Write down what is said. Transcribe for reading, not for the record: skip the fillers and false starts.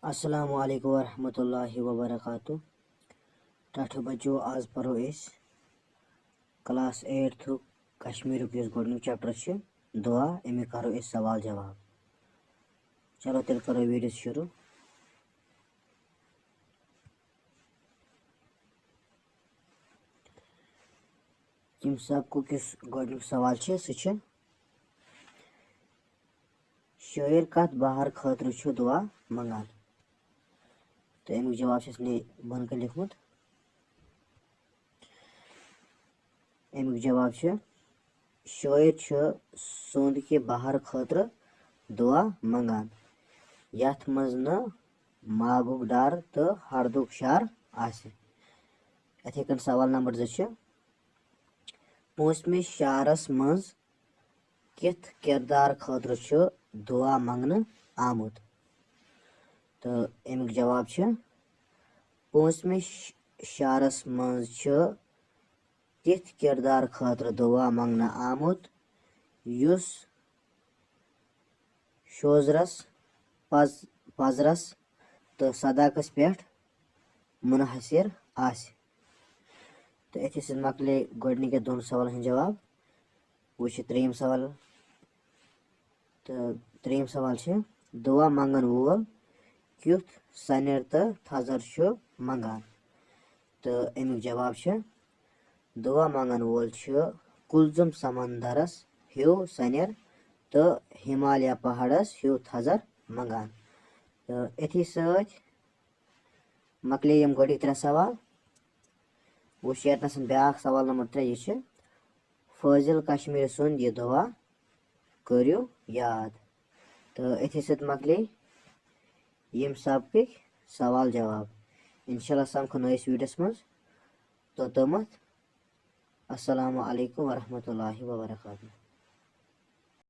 अस्सलामु अलैकुम वरहमतुल्लाहि वबरकातुहू। टाठो बच्चो आज पढ़ो क्लास 8 कश्मीर गोडनुक चैप्टर दुआ अमे करो सवाल जवाब। चलो तेल करो वीडियो शुरू। यम सबको किस गोडनुक सवाल सह शायर कत बाहर खतर दुआ मंगान। तो अमुक जवाब बन कर लिखमुत। अमुक जवाब शायर सोंद के बाहर खतर दुआ मंगान यथ मज न मागुक डर तो हरदुक शार आसे। इथे कन सवाल नंबर 2 मौसमी शारस मज कित किरदार खतर दुआ मंगन आमुत। तो अमुक जवाब मौसमी शारस मज तिथ किरदार खतर दुआ मंगन आमुत युस शोजरस पजरस तो सदाकस पे मुनहसर आसे। तो अथे मकले गोडनिक दोन सवाल जवाब। वो त्रेयम सवाल। तो त्रेयम सवाल दुआ मंगन वोल क्युथ सनर तो थजर मंगान। तो अमुक जवाब दुआ मंगन वोल कुलजुम समंदरस हिउ सनर तो हिमालय पहाड़स हिउ थजर मंगान। तो अथी सत मकले यम गोडिक 3 सवाल। वो यतनस ब्या सवाल नंबर 3 यह फाजिल कश्मीर सुंद यह दुआ करो याद। तो अथी सत मकले यम सबक सवाल जवाब। इंशाल्लाह समखो नयस वीडियोस मज। तो तमत अस्सलामु अलैकुम वरहमतुल्लाहि वबरकातुहू।